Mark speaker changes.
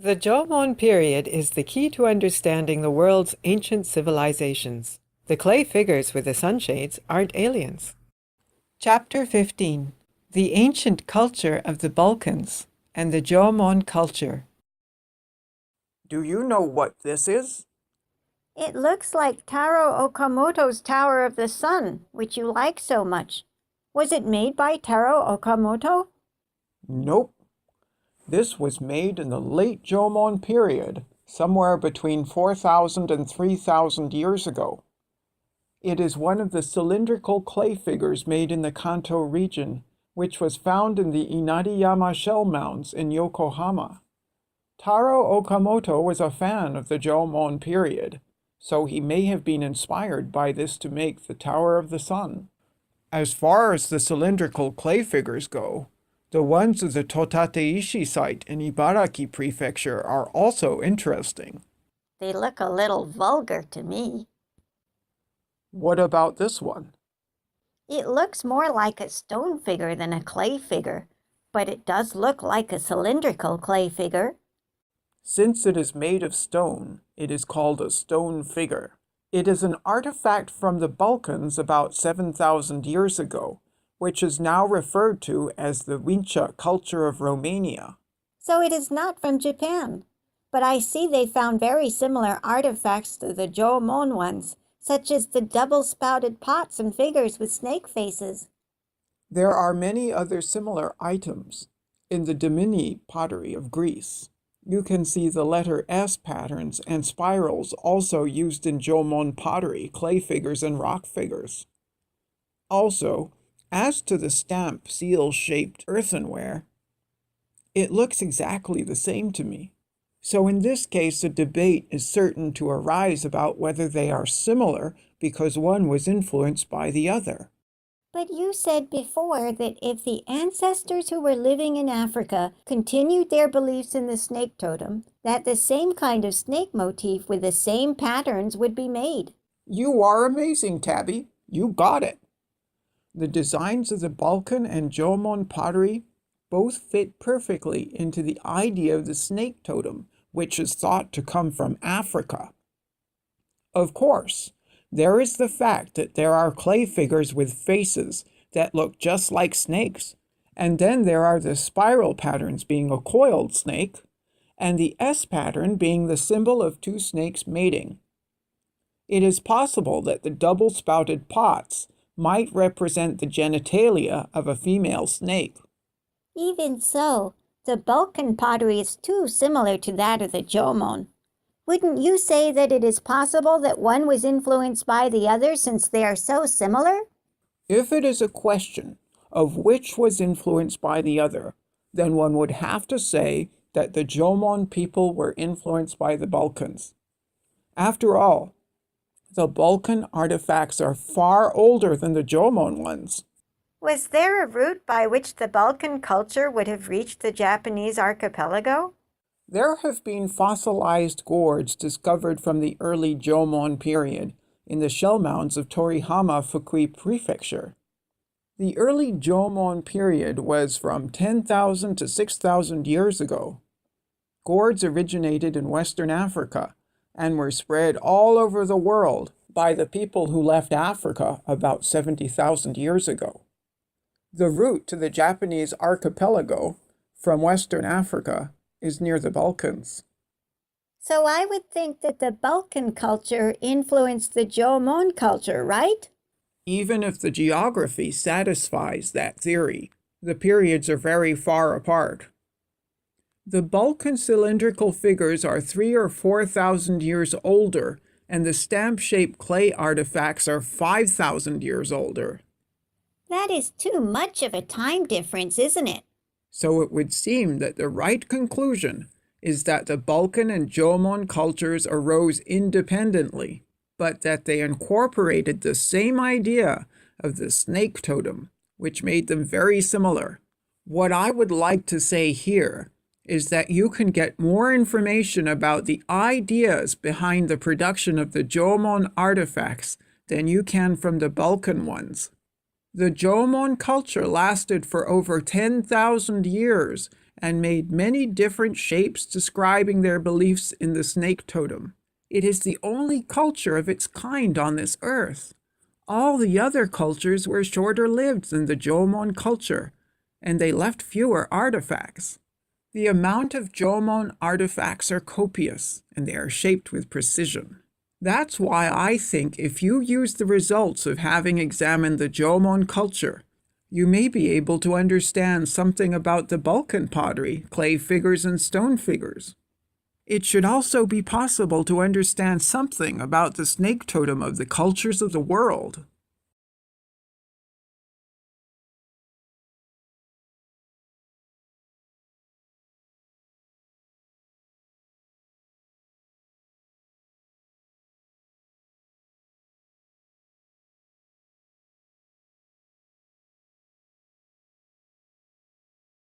Speaker 1: The Jomon period is the key to understanding the world's ancient civilizations. The clay figures with the sunshades aren't aliens. Chapter 15: The Ancient Culture of the Balkans and the Jomon Culture.
Speaker 2: Do you know what this is?
Speaker 3: It looks like Taro Okamoto's Tower of the Sun, which you like so much. Was it made by Taro Okamoto?
Speaker 2: Nope. This was made in the late Jomon period, somewhere between 4,000 and 3,000 years ago. It is one of the cylindrical clay figures made in the Kanto region, which was found in the Inariyama shell mounds in Yokohama. Taro Okamoto was a fan of the Jomon period, so he may have been inspired by this to make the Tower of the Sun. As far as the cylindrical clay figures go, the ones of the Totateishi site in Ibaraki Prefecture are also interesting.
Speaker 3: They look a little vulgar to me.
Speaker 2: What about this one?
Speaker 3: It looks more like a stone figure than a clay figure, but it does look like a cylindrical clay figure.
Speaker 2: Since it is made of stone, it is called a stone figure. It is an artifact from the Balkans about 7,000 years ago, which is now referred to as the Wincha culture of Romania.
Speaker 3: So it is not from Japan. But I see they found very similar artifacts to the Jomon ones, such as the double-spouted pots and figures with snake faces.
Speaker 2: There are many other similar items. In the Dimini pottery of Greece, you can see the letter S patterns and spirals also used in Jomon pottery, clay figures, and rock figures. Also, as to the stamp seal-shaped earthenware, it looks exactly the same to me. So in this case, a debate is certain to arise about whether they are similar because one was influenced by the other.
Speaker 3: But you said before that if the ancestors who were living in Africa continued their beliefs in the snake totem, that the same kind of snake motif with the same patterns would be made.
Speaker 2: You are amazing, Tabby. You got it. The designs of the Balkan and Jomon pottery both fit perfectly into the idea of the snake totem, which is thought to come from Africa. Of course, there is the fact that there are clay figures with faces that look just like snakes, and then there are the spiral patterns being a coiled snake, and the S pattern being the symbol of two snakes mating. It is possible that the double-spouted pots might represent the genitalia of a female snake.
Speaker 3: Even so, the Balkan pottery is too similar to that of the Jomon. Wouldn't you say that it is possible that one was influenced by the other since they are so similar?
Speaker 2: If it is a question of which was influenced by the other, then one would have to say that the Jomon people were influenced by the Balkans. After all, the Balkan artifacts are far older than the Jomon ones.
Speaker 3: Was there a route by which the Balkan culture would have reached the Japanese archipelago?
Speaker 2: There have been fossilized gourds discovered from the early Jomon period in the shell mounds of Torihama, Fukui Prefecture. The early Jomon period was from 10,000 to 6,000 years ago. Gourds originated in Western Africa and were spread all over the world by the people who left Africa about 70,000 years ago. The route to the Japanese archipelago from Western Africa is near the Balkans.
Speaker 3: So I would think that the Balkan culture influenced the Jomon culture, right?
Speaker 2: Even if the geography satisfies that theory, the periods are very far apart. The Balkan cylindrical figures are 3,000 or 4,000 years older, and the stamp-shaped clay artifacts are 5,000 years older.
Speaker 3: That is too much of a time difference, isn't it?
Speaker 2: So it would seem that the right conclusion is that the Balkan and Jomon cultures arose independently, but that they incorporated the same idea of the snake totem, which made them very similar. What I would like to say here is that you can get more information about the ideas behind the production of the Jomon artifacts than you can from the Balkan ones. The Jomon culture lasted for over 10,000 years and made many different shapes describing their beliefs in the snake totem. It is the only culture of its kind on this earth. All the other cultures were shorter lived than the Jomon culture, and they left fewer artifacts. The amount of Jomon artifacts are copious, and they are shaped with precision. That's why I think if you use the results of having examined the Jomon culture, you may be able to understand something about the Balkan pottery, clay figures, and stone figures. It should also be possible to understand something about the snake totem of the cultures of the world.